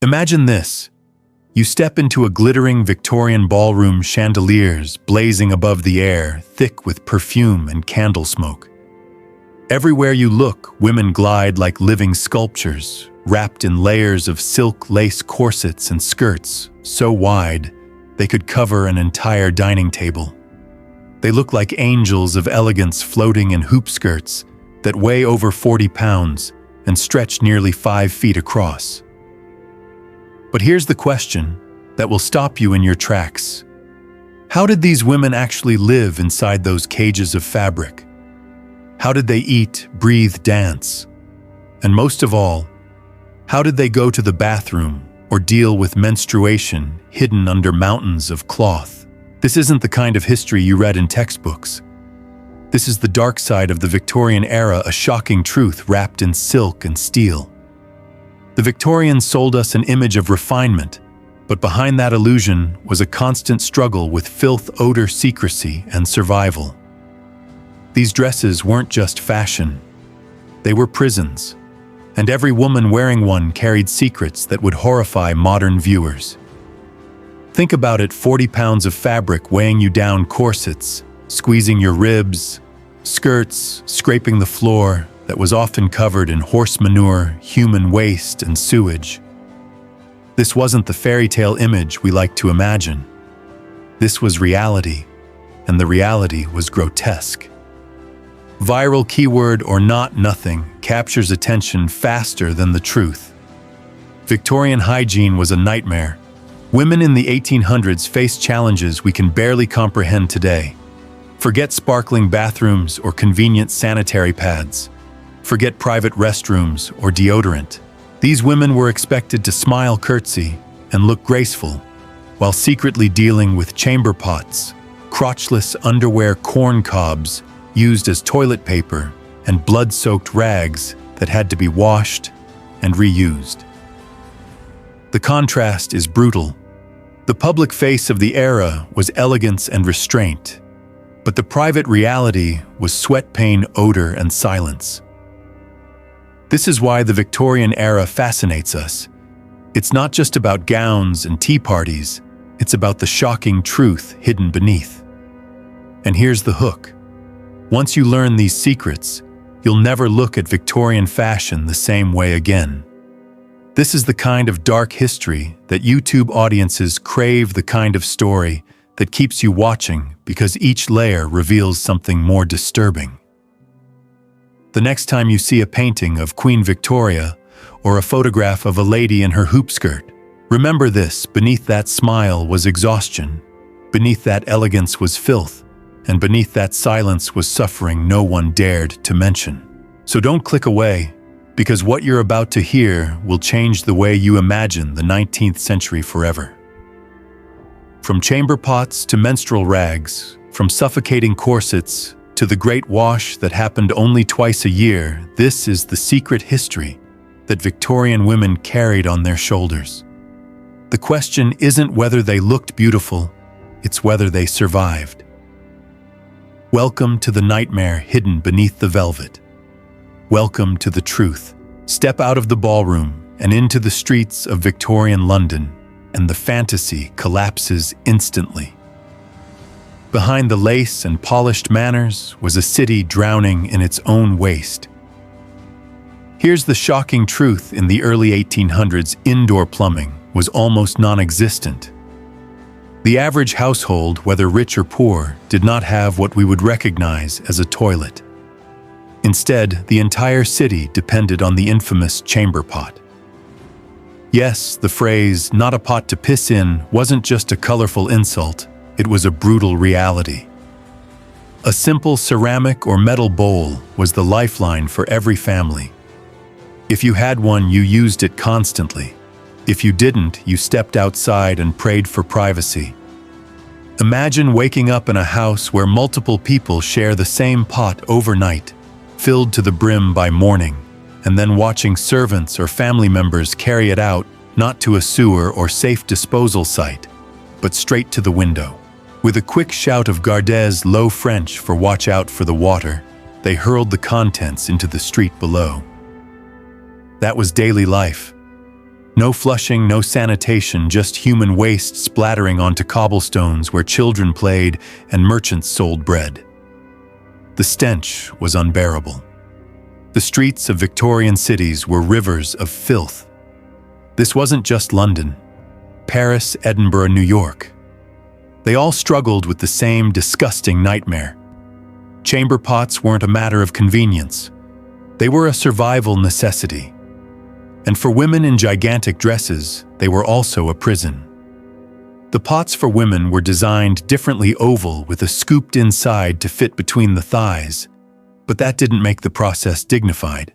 Imagine this. You step into a glittering Victorian ballroom, chandeliers blazing above the air, thick with perfume and candle smoke. Everywhere you look, women glide like living sculptures, wrapped in layers of silk lace corsets and skirts so wide they could cover an entire dining table. They look like angels of elegance floating in hoop skirts that weigh over 40 pounds and stretch nearly 5 feet across. But here's the question that will stop you in your tracks. How did these women actually live inside those cages of fabric? How did they eat, breathe, dance? And most of all, how did they go to the bathroom or deal with menstruation hidden under mountains of cloth? This isn't the kind of history you read in textbooks. This is the dark side of the Victorian era, a shocking truth wrapped in silk and steel. The Victorians sold us an image of refinement, but behind that illusion was a constant struggle with filth, odor, secrecy, and survival. These dresses weren't just fashion. They were prisons, and every woman wearing one carried secrets that would horrify modern viewers. Think about it, 40 pounds of fabric weighing you down, corsets, squeezing your ribs, skirts scraping the floor that was often covered in horse manure, human waste, and sewage. This wasn't the fairy tale image we like to imagine. This was reality, and the reality was grotesque. Viral keyword or not nothing captures attention faster than the truth. Victorian hygiene was a nightmare. Women in the 1800s faced challenges we can barely comprehend today. Forget sparkling bathrooms or convenient sanitary pads. Forget private restrooms or deodorant. These women were expected to smile, curtsy, and look graceful, while secretly dealing with chamber pots, crotchless underwear, corn cobs used as toilet paper, and blood-soaked rags that had to be washed and reused. The contrast is brutal. The public face of the era was elegance and restraint, but the private reality was sweat, pain, odor, and silence. This is why the Victorian era fascinates us. It's not just about gowns and tea parties, it's about the shocking truth hidden beneath. And here's the hook. Once you learn these secrets, you'll never look at Victorian fashion the same way again. This is the kind of dark history that YouTube audiences crave, the kind of story that keeps you watching because each layer reveals something more disturbing. The next time you see a painting of Queen Victoria or a photograph of a lady in her hoop skirt, remember this: beneath that smile was exhaustion, beneath that elegance was filth, and beneath that silence was suffering no one dared to mention. So don't click away, because what you're about to hear will change the way you imagine the 19th century forever. From chamber pots to menstrual rags, from suffocating corsets to the Great Wash that happened only twice a year, this is the secret history that Victorian women carried on their shoulders. The question isn't whether they looked beautiful, it's whether they survived. Welcome to the nightmare hidden beneath the velvet. Welcome to the truth. Step out of the ballroom and into the streets of Victorian London, and the fantasy collapses instantly. Behind the lace and polished manners was a city drowning in its own waste. Here's the shocking truth: in the early 1800s, indoor plumbing was almost non-existent. The average household, whether rich or poor, did not have what we would recognize as a toilet. Instead, the entire city depended on the infamous chamber pot. Yes, the phrase, "not a pot to piss in," wasn't just a colorful insult. It was a brutal reality. A simple ceramic or metal bowl was the lifeline for every family. If you had one, you used it constantly. If you didn't, you stepped outside and prayed for privacy. Imagine waking up in a house where multiple people share the same pot overnight, filled to the brim by morning, and then watching servants or family members carry it out, not to a sewer or safe disposal site, but straight to the window. With a quick shout of Gardez, Low French for watch out for the water, they hurled the contents into the street below. That was daily life. No flushing, no sanitation, just human waste splattering onto cobblestones where children played and merchants sold bread. The stench was unbearable. The streets of Victorian cities were rivers of filth. This wasn't just London. Paris, Edinburgh, New York. They all struggled with the same disgusting nightmare. Chamber pots weren't a matter of convenience. They were a survival necessity. And for women in gigantic dresses, they were also a prison. The pots for women were designed differently, oval with a scooped inside to fit between the thighs, but that didn't make the process dignified.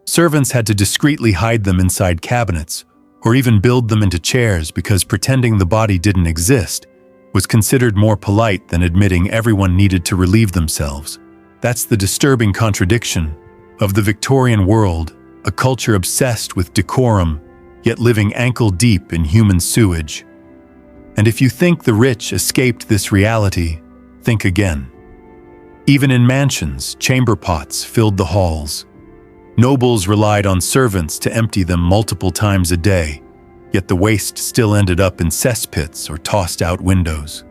Servants had to discreetly hide them inside cabinets, or even build them into chairs because pretending the body didn't exist was considered more polite than admitting everyone needed to relieve themselves. That's the disturbing contradiction of the Victorian world, a culture obsessed with decorum, yet living ankle-deep in human sewage. And if you think the rich escaped this reality, think again. Even in mansions, chamber pots filled the halls. Nobles relied on servants to empty them multiple times a day, yet the waste still ended up in cesspits or tossed out windows.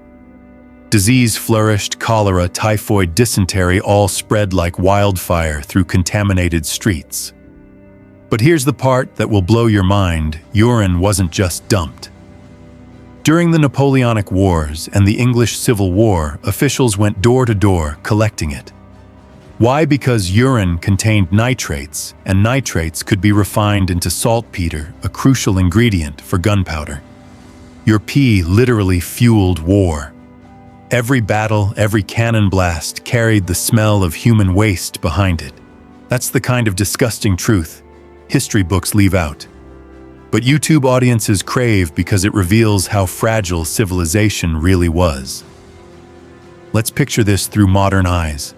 Disease flourished, cholera, typhoid, dysentery all spread like wildfire through contaminated streets. But here's the part that will blow your mind: urine wasn't just dumped. During the Napoleonic Wars and the English Civil War, officials went door to door collecting it. Why? Because urine contained nitrates, and nitrates could be refined into saltpeter, a crucial ingredient for gunpowder. Your pee literally fueled war. Every battle, every cannon blast carried the smell of human waste behind it. That's the kind of disgusting truth history books leave out. But YouTube audiences crave because it reveals how fragile civilization really was. Let's picture this through modern eyes.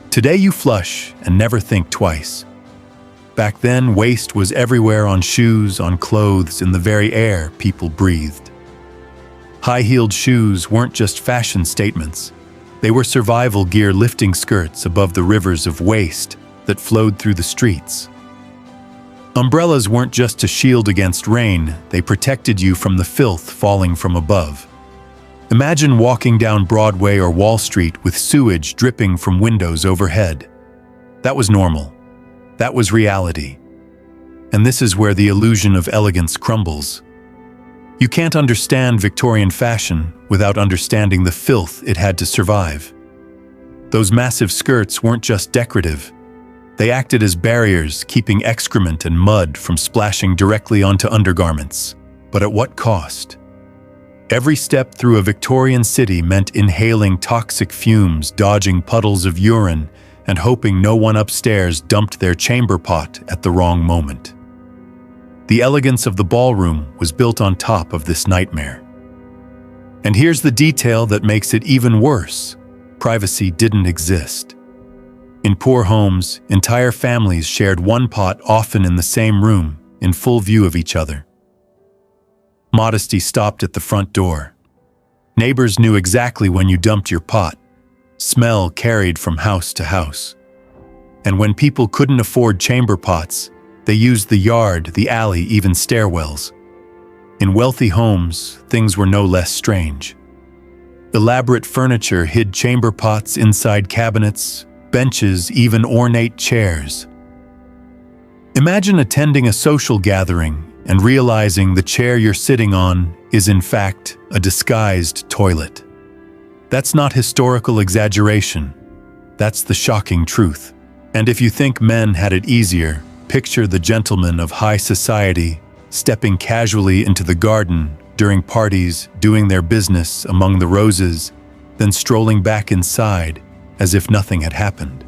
Today you flush and never think twice. Back then, waste was everywhere, on shoes, on clothes, in the very air people breathed. High-heeled shoes weren't just fashion statements. They were survival gear, lifting skirts above the rivers of waste that flowed through the streets. Umbrellas weren't just to shield against rain, they protected you from the filth falling from above. Imagine walking down Broadway or Wall Street with sewage dripping from windows overhead. That was normal. That was reality. And this is where the illusion of elegance crumbles. You can't understand Victorian fashion without understanding the filth it had to survive. Those massive skirts weren't just decorative. They acted as barriers, keeping excrement and mud from splashing directly onto undergarments. But at what cost? Every step through a Victorian city meant inhaling toxic fumes, dodging puddles of urine, and hoping no one upstairs dumped their chamber pot at the wrong moment. The elegance of the ballroom was built on top of this nightmare. And here's the detail that makes it even worse: privacy didn't exist. In poor homes, entire families shared one pot, often in the same room, in full view of each other. Modesty stopped at the front door. Neighbors knew exactly when you dumped your pot. Smell carried from house to house. And when people couldn't afford chamber pots, they used the yard, the alley, even stairwells. In wealthy homes, things were no less strange. Elaborate furniture hid chamber pots inside cabinets, benches, even ornate chairs. Imagine attending a social gathering and realizing the chair you're sitting on is in fact a disguised toilet. That's not historical exaggeration. That's the shocking truth. And if you think men had it easier, picture the gentlemen of high society stepping casually into the garden during parties, doing their business among the roses, then strolling back inside as if nothing had happened.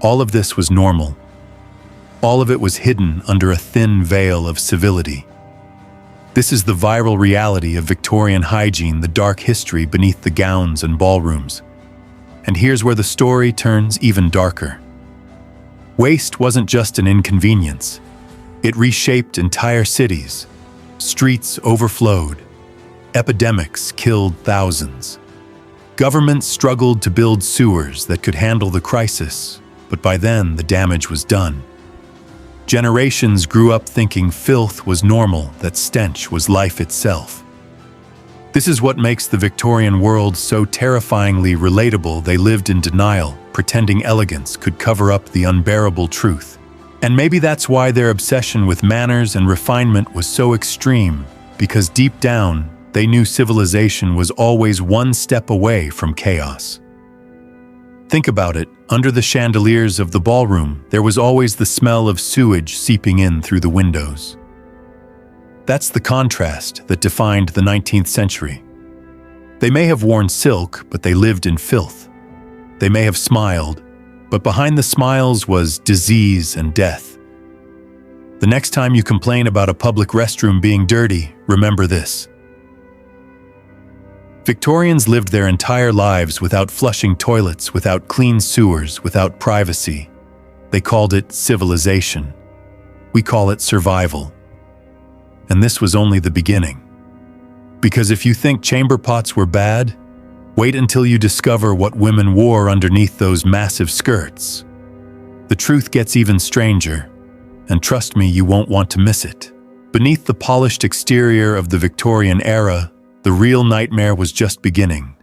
All of this was normal. All of it was hidden under a thin veil of civility. This is the viral reality of Victorian hygiene, the dark history beneath the gowns and ballrooms. And here's where the story turns even darker. Waste wasn't just an inconvenience. It reshaped entire cities. Streets overflowed. Epidemics killed thousands. Governments struggled to build sewers that could handle the crisis, but by then the damage was done. Generations grew up thinking filth was normal, that stench was life itself. This is what makes the Victorian world so terrifyingly relatable. They lived in denial, pretending elegance could cover up the unbearable truth. And maybe that's why their obsession with manners and refinement was so extreme, because deep down, they knew civilization was always one step away from chaos. Think about it, under the chandeliers of the ballroom, there was always the smell of sewage seeping in through the windows. That's the contrast that defined the 19th century. They may have worn silk, but they lived in filth. They may have smiled, but behind the smiles was disease and death. The next time you complain about a public restroom being dirty, remember this. Victorians lived their entire lives without flushing toilets, without clean sewers, without privacy. They called it civilization. We call it survival. And this was only the beginning. Because if you think chamber pots were bad, wait until you discover what women wore underneath those massive skirts. The truth gets even stranger, and trust me, you won't want to miss it. Beneath the polished exterior of the Victorian era, the real nightmare was just beginning,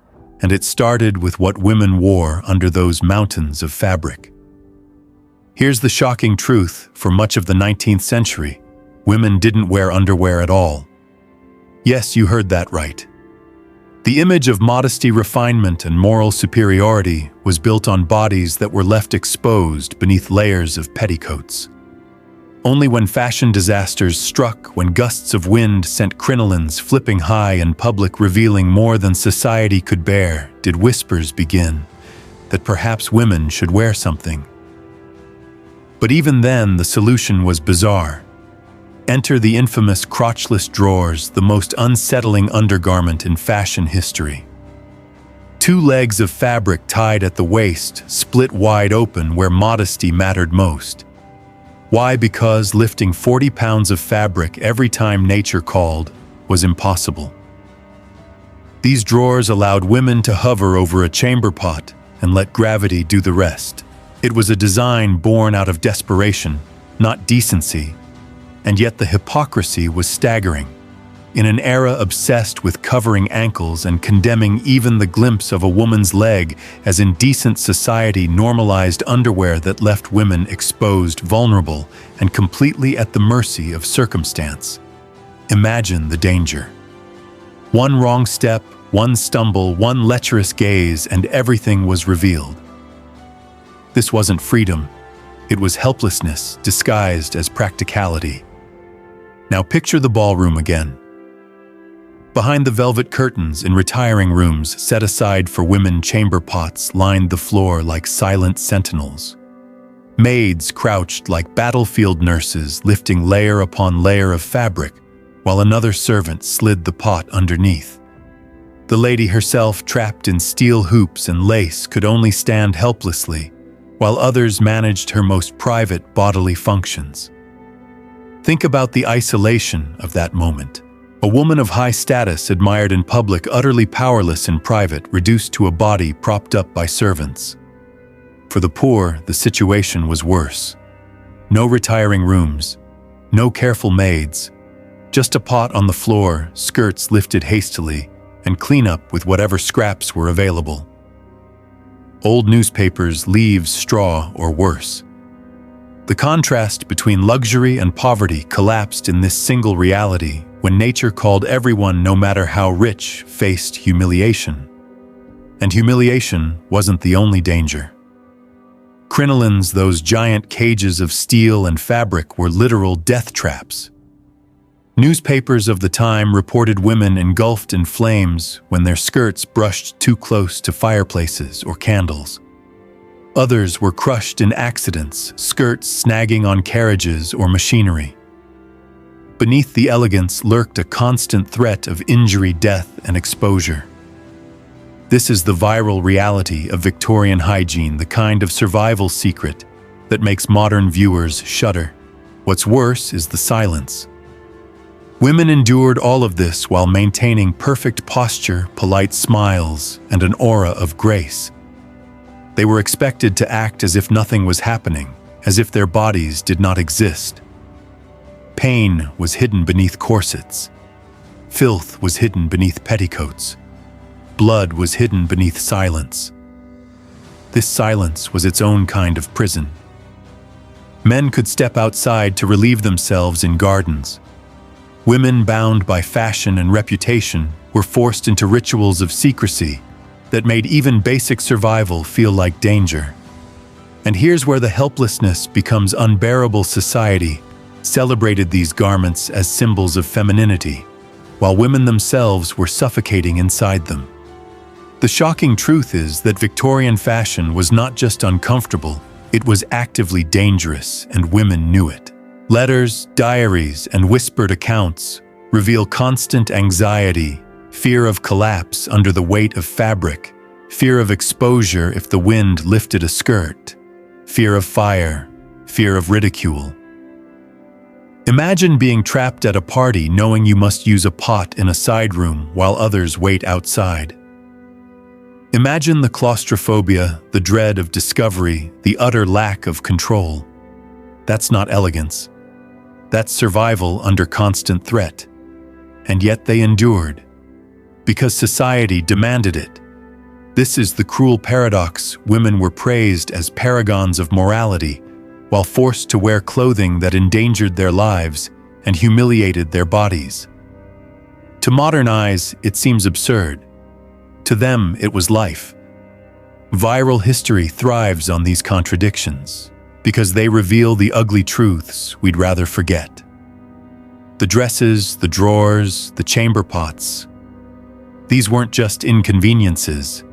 and it started with what women wore under those mountains of fabric. Here's the shocking truth: for much of the 19th century, women didn't wear underwear at all. Yes, you heard that right. The image of modesty, refinement, and moral superiority was built on bodies that were left exposed beneath layers of petticoats. Only when fashion disasters struck, when gusts of wind sent crinolines flipping high in public, revealing more than society could bear, did whispers begin that perhaps women should wear something. But even then, the solution was bizarre. Enter the infamous crotchless drawers, the most unsettling undergarment in fashion history. Two legs of fabric tied at the waist, split wide open where modesty mattered most. Why? Because lifting 40 pounds of fabric every time nature called was impossible. These drawers allowed women to hover over a chamber pot and let gravity do the rest. It was a design born out of desperation, not decency. And yet the hypocrisy was staggering. In an era obsessed with covering ankles and condemning even the glimpse of a woman's leg as indecent, society normalized underwear that left women exposed, vulnerable, and completely at the mercy of circumstance. Imagine the danger. One wrong step, one stumble, one lecherous gaze, and everything was revealed. This wasn't freedom. It was helplessness disguised as practicality. Now picture the ballroom again. Behind the velvet curtains in retiring rooms set aside for women, chamber pots lined the floor like silent sentinels. Maids crouched like battlefield nurses, lifting layer upon layer of fabric, while another servant slid the pot underneath. The lady herself, trapped in steel hoops and lace, could only stand helplessly, while others managed her most private bodily functions. Think about the isolation of that moment. A woman of high status admired in public, utterly powerless in private, reduced to a body propped up by servants. For the poor, the situation was worse. No retiring rooms, no careful maids, just a pot on the floor, skirts lifted hastily, and cleanup with whatever scraps were available. Old newspapers, leaves, straw, or worse. The contrast between luxury and poverty collapsed in this single reality when nature called. Everyone, no matter how rich, faced humiliation. And humiliation wasn't the only danger. Crinolines, those giant cages of steel and fabric, were literal death traps. Newspapers of the time reported women engulfed in flames when their skirts brushed too close to fireplaces or candles. Others were crushed in accidents, skirts snagging on carriages or machinery. Beneath the elegance lurked a constant threat of injury, death, and exposure. This is the viral reality of Victorian hygiene, the kind of survival secret that makes modern viewers shudder. What's worse is the silence. Women endured all of this while maintaining perfect posture, polite smiles, and an aura of grace. They were expected to act as if nothing was happening, as if their bodies did not exist. Pain was hidden beneath corsets. Filth was hidden beneath petticoats. Blood was hidden beneath silence. This silence was its own kind of prison. Men could step outside to relieve themselves in gardens. Women bound by fashion and reputation were forced into rituals of secrecy that made even basic survival feel like danger. And here's where the helplessness becomes unbearable. Society celebrated these garments as symbols of femininity, while women themselves were suffocating inside them. The shocking truth is that Victorian fashion was not just uncomfortable, it was actively dangerous, and women knew it. Letters, diaries, and whispered accounts reveal constant anxiety, fear of collapse under the weight of fabric, fear of exposure if the wind lifted a skirt, fear of fire, fear of ridicule. Imagine being trapped at a party knowing you must use a pot in a side room while others wait outside. Imagine the claustrophobia, the dread of discovery, the utter lack of control. That's not elegance. That's survival under constant threat. And yet they endured, because society demanded it. This is the cruel paradox. Women were praised as paragons of morality, while forced to wear clothing that endangered their lives and humiliated their bodies. To modern eyes, it seems absurd. To them, it was life. Viral history thrives on these contradictions, because they reveal the ugly truths we'd rather forget. The dresses, the drawers, the chamber pots. These weren't just inconveniences.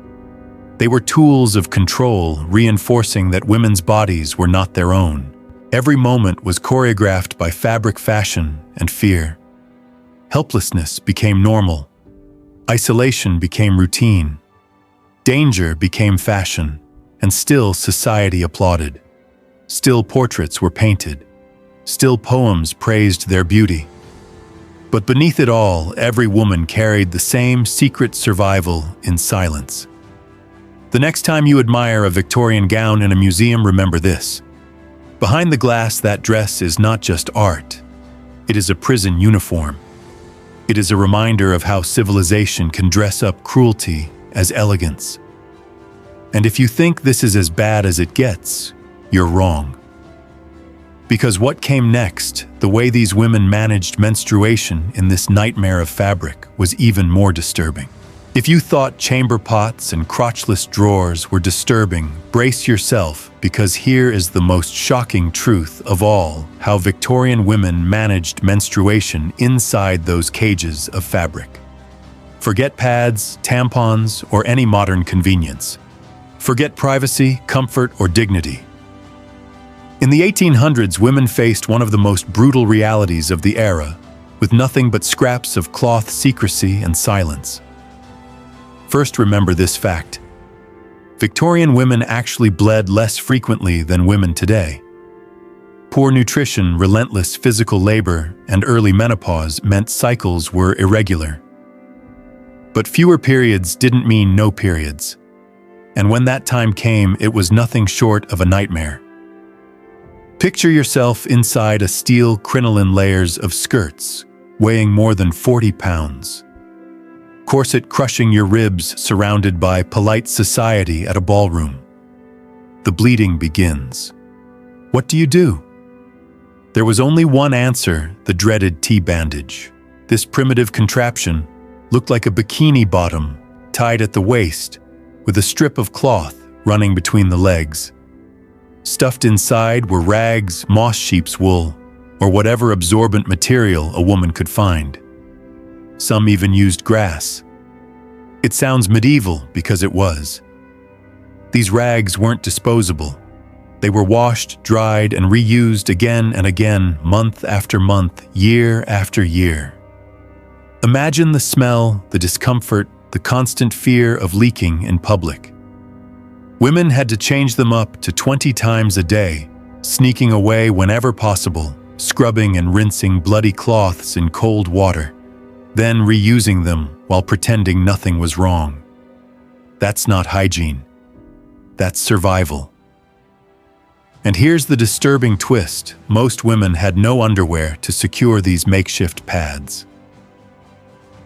They were tools of control, reinforcing that women's bodies were not their own. Every moment was choreographed by fabric, fashion, and fear. Helplessness became normal. Isolation became routine. Danger became fashion, and still society applauded. Still portraits were painted. Still poems praised their beauty. But beneath it all, every woman carried the same secret survival in silence. The next time you admire a Victorian gown in a museum, remember this. Behind the glass, that dress is not just art. It is a prison uniform. It is a reminder of how civilization can dress up cruelty as elegance. And if you think this is as bad as it gets, you're wrong. Because what came next, the way these women managed menstruation in this nightmare of fabric, was even more disturbing. If you thought chamber pots and crotchless drawers were disturbing, brace yourself, because here is the most shocking truth of all: how Victorian women managed menstruation inside those cages of fabric. Forget pads, tampons, or any modern convenience. Forget privacy, comfort, or dignity. In the 1800s, women faced one of the most brutal realities of the era, with nothing but scraps of cloth, secrecy, and silence. First, remember this fact. Victorian women actually bled less frequently than women today. Poor nutrition, relentless physical labor, and early menopause meant cycles were irregular. But fewer periods didn't mean no periods. And when that time came, it was nothing short of a nightmare. Picture yourself inside a steel crinoline layers of skirts, weighing more than 40 pounds. Corset crushing your ribs, surrounded by polite society at a ballroom. The bleeding begins. What do you do? There was only one answer: the dreaded T-bandage. This primitive contraption looked like a bikini bottom, tied at the waist, with a strip of cloth running between the legs. Stuffed inside were rags, moss sheep's wool, or whatever absorbent material a woman could find. Some even used grass. It sounds medieval because it was. These rags weren't disposable. They were washed, dried, and reused again and again, month after month, year after year. Imagine the smell, the discomfort, the constant fear of leaking in public. Women had to change them up to 20 times a day, sneaking away whenever possible, scrubbing and rinsing bloody cloths in cold water, then reusing them while pretending nothing was wrong. That's not hygiene. That's survival. And here's the disturbing twist: most women had no underwear to secure these makeshift pads.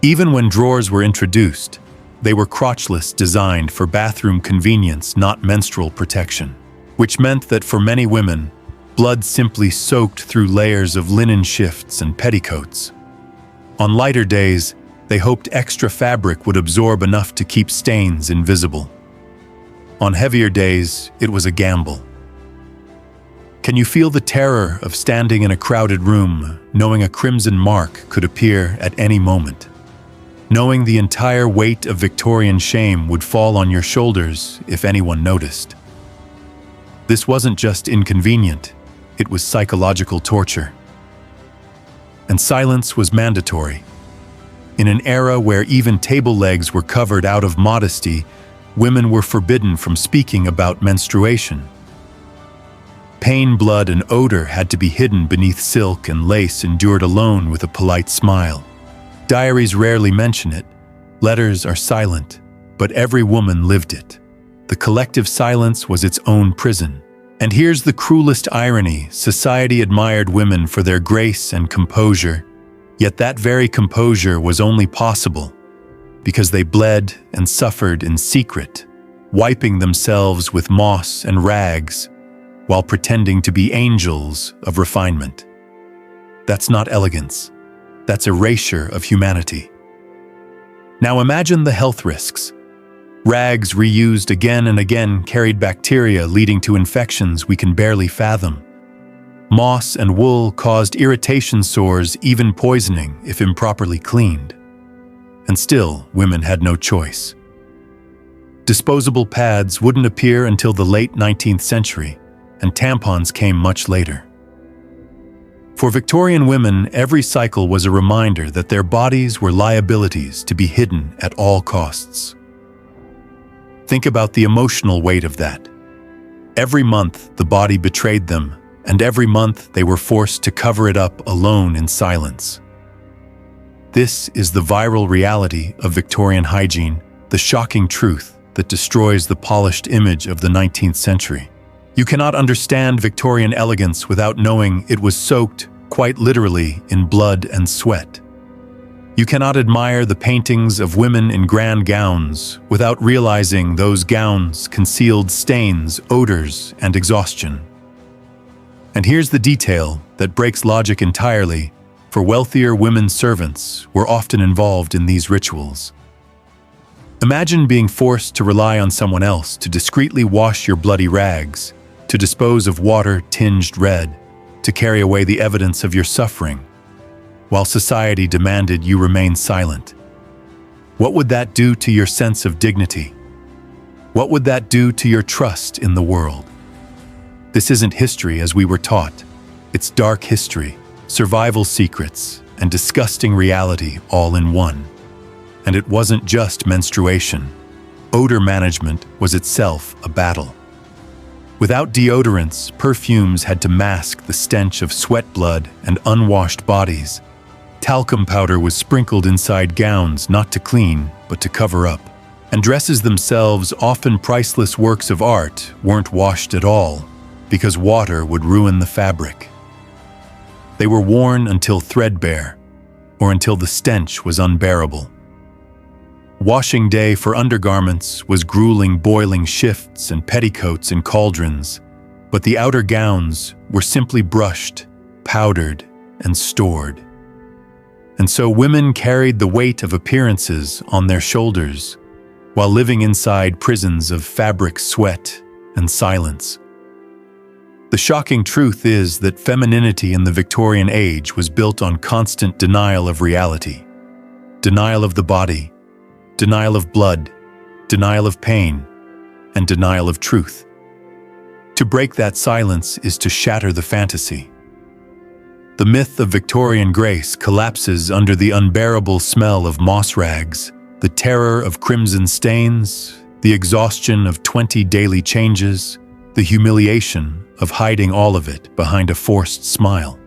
Even when drawers were introduced, they were crotchless, designed for bathroom convenience, not menstrual protection, which meant that for many women, blood simply soaked through layers of linen shifts and petticoats. On lighter days, they hoped extra fabric would absorb enough to keep stains invisible. On heavier days, it was a gamble. Can you feel the terror of standing in a crowded room, knowing a crimson mark could appear at any moment? Knowing the entire weight of Victorian shame would fall on your shoulders if anyone noticed. This wasn't just inconvenient, it was psychological torture. And silence was mandatory. In an era where even table legs were covered out of modesty, women were forbidden from speaking about menstruation. Pain, blood, and odor had to be hidden beneath silk and lace endured alone with a polite smile. Diaries rarely mention it, letters are silent, but every woman lived it. The collective silence was its own prison. And here's the cruelest irony: society admired women for their grace and composure, yet that very composure was only possible because they bled and suffered in secret, wiping themselves with moss and rags while pretending to be angels of refinement. That's not elegance. That's erasure of humanity. Now imagine the health risks. Rags reused again and again carried bacteria leading to infections we can barely fathom. Moss and wool caused irritation sores, even poisoning if improperly cleaned. And still, women had no choice. Disposable pads wouldn't appear until the late 19th century, and tampons came much later. For Victorian women, every cycle was a reminder that their bodies were liabilities to be hidden at all costs. Think about the emotional weight of that. Every month, the body betrayed them, and every month they were forced to cover it up alone in silence. This is the viral reality of Victorian hygiene, the shocking truth that destroys the polished image of the 19th century. You cannot understand Victorian elegance without knowing it was soaked, quite literally, in blood and sweat. You cannot admire the paintings of women in grand gowns without realizing those gowns concealed stains, odors, and exhaustion. And here's the detail that breaks logic entirely: for wealthier women, servants were often involved in these rituals. Imagine being forced to rely on someone else to discreetly wash your bloody rags, to dispose of water tinged red, to carry away the evidence of your suffering, while society demanded you remain silent. What would that do to your sense of dignity? What would that do to your trust in the world? This isn't history as we were taught. It's dark history, survival secrets, and disgusting reality all in one. And it wasn't just menstruation. Odor management was itself a battle. Without deodorants, perfumes had to mask the stench of sweat, blood, and unwashed bodies. Talcum powder was sprinkled inside gowns not to clean, but to cover up. And dresses themselves, often priceless works of art, weren't washed at all, because water would ruin the fabric. They were worn until threadbare, or until the stench was unbearable. Washing day for undergarments was grueling, boiling shifts and petticoats in cauldrons, but the outer gowns were simply brushed, powdered, and stored. And so women carried the weight of appearances on their shoulders, while living inside prisons of fabric, sweat, and silence. The shocking truth is that femininity in the Victorian age was built on constant denial of reality. Denial of the body, denial of blood, denial of pain, and denial of truth. To break that silence is to shatter the fantasy. The myth of Victorian grace collapses under the unbearable smell of moss rags, the terror of crimson stains, the exhaustion of 20 daily changes, the humiliation of hiding all of it behind a forced smile.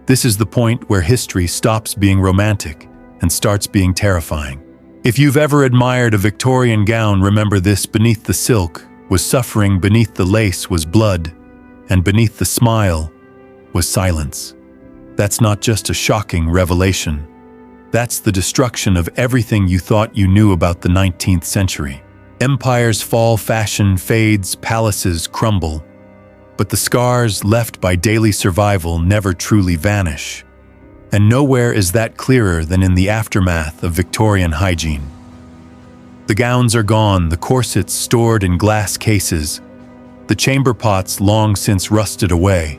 This is the point where history stops being romantic and starts being terrifying. If you've ever admired a Victorian gown, remember this: beneath the silk was suffering, beneath the lace was blood, and beneath the smile was silence. That's not just a shocking revelation. That's the destruction of everything you thought you knew about the 19th century. Empires fall, fashion fades, palaces crumble. But the scars left by daily survival never truly vanish. And nowhere is that clearer than in the aftermath of Victorian hygiene. The gowns are gone, the corsets stored in glass cases, the chamber pots long since rusted away.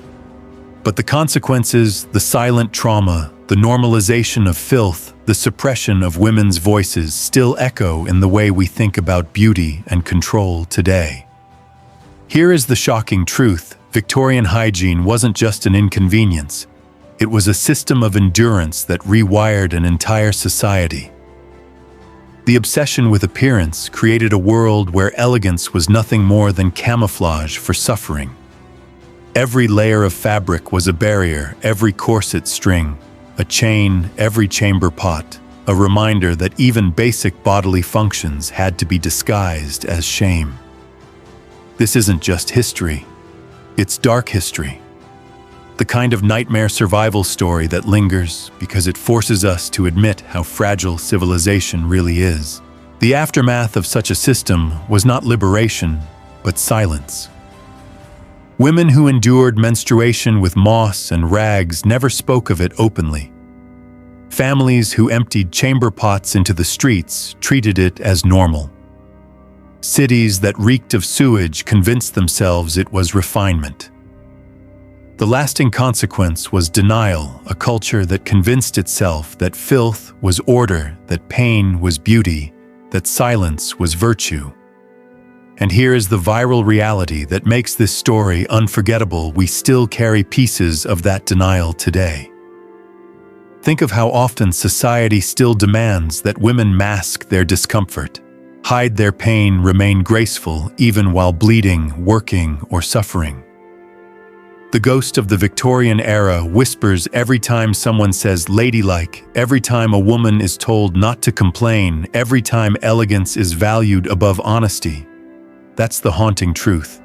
But the consequences, the silent trauma, the normalization of filth, the suppression of women's voices still echo in the way we think about beauty and control today. Here is the shocking truth: Victorian hygiene wasn't just an inconvenience. It was a system of endurance that rewired an entire society. The obsession with appearance created a world where elegance was nothing more than camouflage for suffering. Every layer of fabric was a barrier, every corset string, a chain, every chamber pot, a reminder that even basic bodily functions had to be disguised as shame. This isn't just history, it's dark history. The kind of nightmare survival story that lingers because it forces us to admit how fragile civilization really is. The aftermath of such a system was not liberation, but silence. Women who endured menstruation with moss and rags never spoke of it openly. Families who emptied chamber pots into the streets treated it as normal. Cities that reeked of sewage convinced themselves it was refinement. The lasting consequence was denial, a culture that convinced itself that filth was order, that pain was beauty, that silence was virtue. And here is the viral reality that makes this story unforgettable: we still carry pieces of that denial today. Think of how often society still demands that women mask their discomfort, hide their pain, remain graceful even while bleeding, working, or suffering. The ghost of the Victorian era whispers every time someone says ladylike, every time a woman is told not to complain, every time elegance is valued above honesty. That's the haunting truth.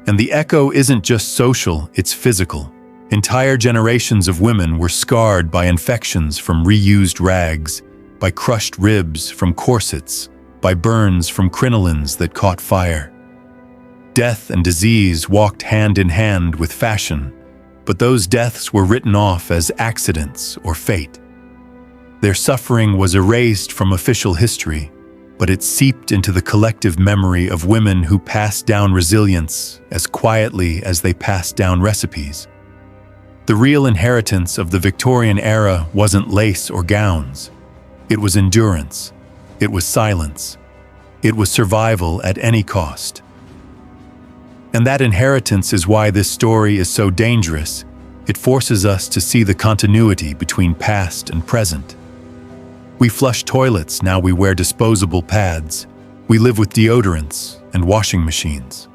And the echo isn't just social, it's physical. Entire generations of women were scarred by infections from reused rags, by crushed ribs from corsets, by burns from crinolines that caught fire. Death and disease walked hand in hand with fashion, but those deaths were written off as accidents or fate. Their suffering was erased from official history, but it seeped into the collective memory of women who passed down resilience as quietly as they passed down recipes. The real inheritance of the Victorian era wasn't lace or gowns. It was endurance. It was silence. It was survival at any cost. And that inheritance is why this story is so dangerous. It forces us to see the continuity between past and present. We flush toilets, now we wear disposable pads. We live with deodorants and washing machines.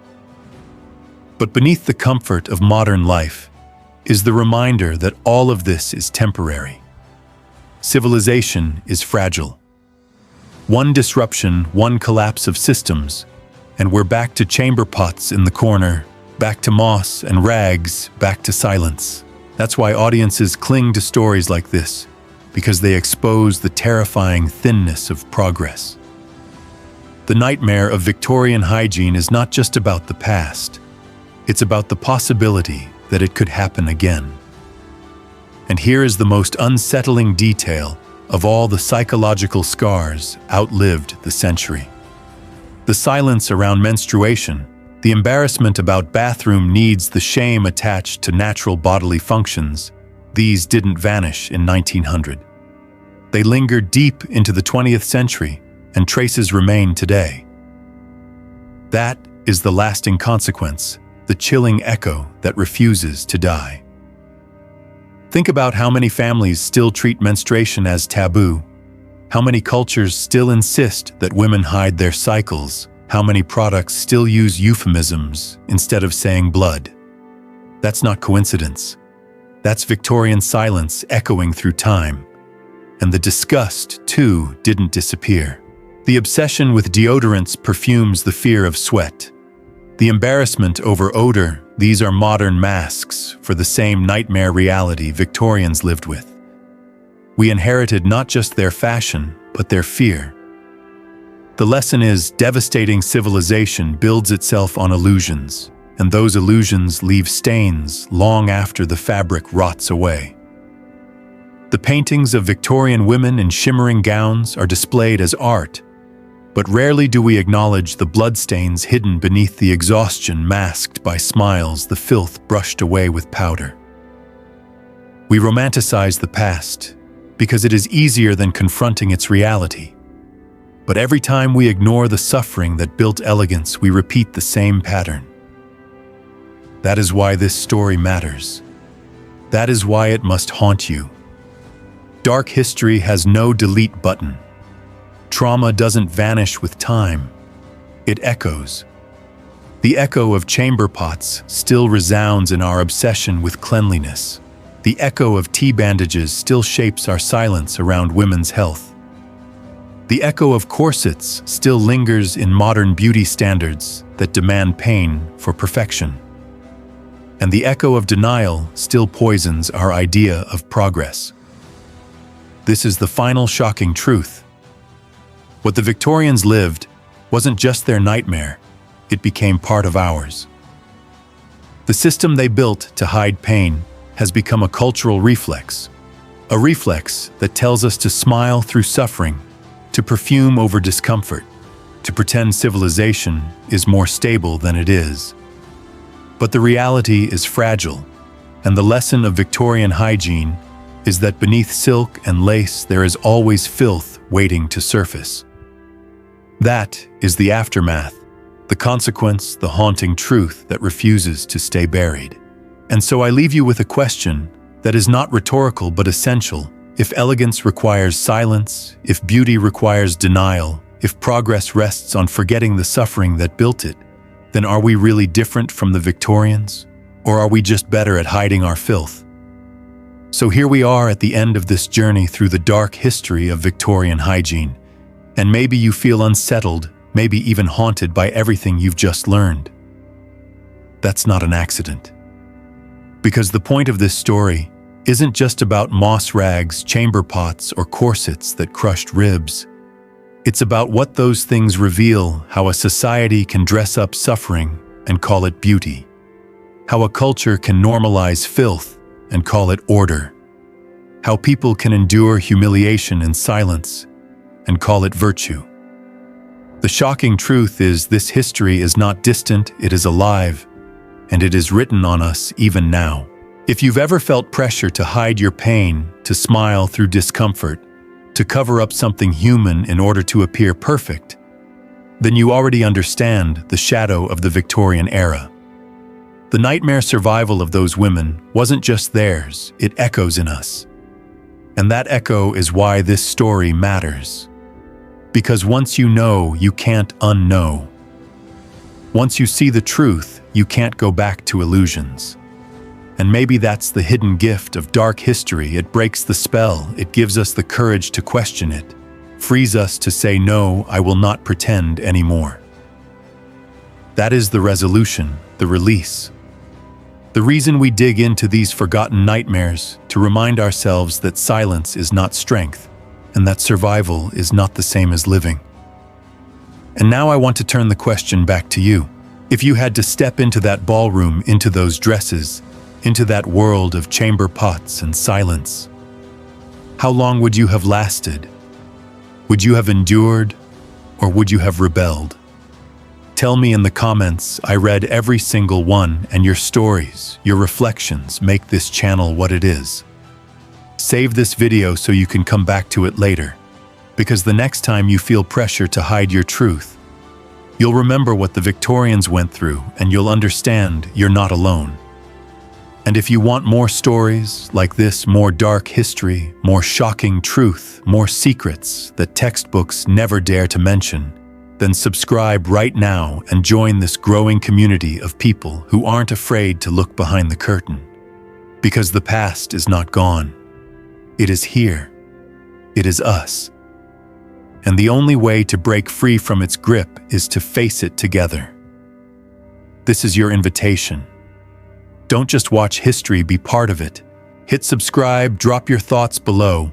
But beneath the comfort of modern life is the reminder that all of this is temporary. Civilization is fragile. One disruption, one collapse of systems, and we're back to chamber pots in the corner, back to moss and rags, back to silence. That's why audiences cling to stories like this, because they expose the terrifying thinness of progress. The nightmare of Victorian hygiene is not just about the past. It's about the possibility that it could happen again. And here is the most unsettling detail of all: the psychological scars outlived the century. The silence around menstruation, the embarrassment about bathroom needs, the shame attached to natural bodily functions, these didn't vanish in 1900. They lingered deep into the 20th century, and traces remain today. That is the lasting consequence, the chilling echo that refuses to die. Think about how many families still treat menstruation as taboo. How many cultures still insist that women hide their cycles? How many products still use euphemisms instead of saying blood? That's not coincidence. That's Victorian silence echoing through time. And the disgust, too, didn't disappear. The obsession with deodorants perfumes the fear of sweat. The embarrassment over odor These are modern masks for the same nightmare reality Victorians lived with. We inherited not just their fashion, but their fear. The lesson is, devastating civilization builds itself on illusions, and those illusions leave stains long after the fabric rots away. The paintings of Victorian women in shimmering gowns are displayed as art, but rarely do we acknowledge the bloodstains hidden beneath the exhaustion masked by smiles, the filth brushed away with powder. We romanticize the past because it is easier than confronting its reality. But every time we ignore the suffering that built elegance, we repeat the same pattern. That is why this story matters. That is why it must haunt you. Dark history has no delete button. Trauma doesn't vanish with time. It echoes. The echo of chamber pots still resounds in our obsession with cleanliness. The echo of tea bandages still shapes our silence around women's health. The echo of corsets still lingers in modern beauty standards that demand pain for perfection. And the echo of denial still poisons our idea of progress. This is the final shocking truth. What the Victorians lived wasn't just their nightmare, it became part of ours. The system they built to hide pain has become a cultural reflex, a reflex that tells us to smile through suffering, to perfume over discomfort, to pretend civilization is more stable than it is. But the reality is fragile, and the lesson of Victorian hygiene is that beneath silk and lace there is always filth waiting to surface. That is the aftermath, the consequence, the haunting truth that refuses to stay buried. And so I leave you with a question that is not rhetorical but essential. If elegance requires silence, if beauty requires denial, if progress rests on forgetting the suffering that built it, then are we really different from the Victorians? Or are we just better at hiding our filth? So here we are at the end of this journey through the dark history of Victorian hygiene. And maybe you feel unsettled, maybe even haunted by everything you've just learned. That's not an accident. Because the point of this story isn't just about moss rags, chamber pots, or corsets that crushed ribs. It's about what those things reveal, how a society can dress up suffering and call it beauty, how a culture can normalize filth and call it order, how people can endure humiliation in silence and call it virtue. The shocking truth is this history is not distant, it is alive, and it is written on us even now. If you've ever felt pressure to hide your pain, to smile through discomfort, to cover up something human in order to appear perfect, then you already understand the shadow of the Victorian era. The nightmare survival of those women wasn't just theirs, it echoes in us. And that echo is why this story matters. Because once you know, you can't unknow. Once you see the truth, you can't go back to illusions. And maybe that's the hidden gift of dark history. It breaks the spell, it gives us the courage to question it, frees us to say, no, I will not pretend anymore. That is the resolution, the release. The reason we dig into these forgotten nightmares, to remind ourselves that silence is not strength, and that survival is not the same as living. And now I want to turn the question back to you. If you had to step into that ballroom, into those dresses, into that world of chamber pots and silence, how long would you have lasted? Would you have endured, or would you have rebelled? Tell me in the comments. I read every single one, and your stories, your reflections make this channel what it is. Save this video so you can come back to it later, because the next time you feel pressure to hide your truth, you'll remember what the Victorians went through, and you'll understand you're not alone. And if you want more stories like this, more dark history, more shocking truth, more secrets that textbooks never dare to mention, then subscribe right now and join this growing community of people who aren't afraid to look behind the curtain. Because the past is not gone. It is here. It is us. And the only way to break free from its grip is to face it together. This is your invitation. Don't just watch history, be part of it. Hit subscribe, drop your thoughts below,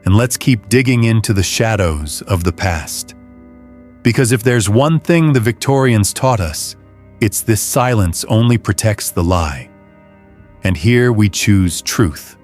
and let's keep digging into the shadows of the past. Because if there's one thing the Victorians taught us, it's this: silence only protects the lie. And here we choose truth.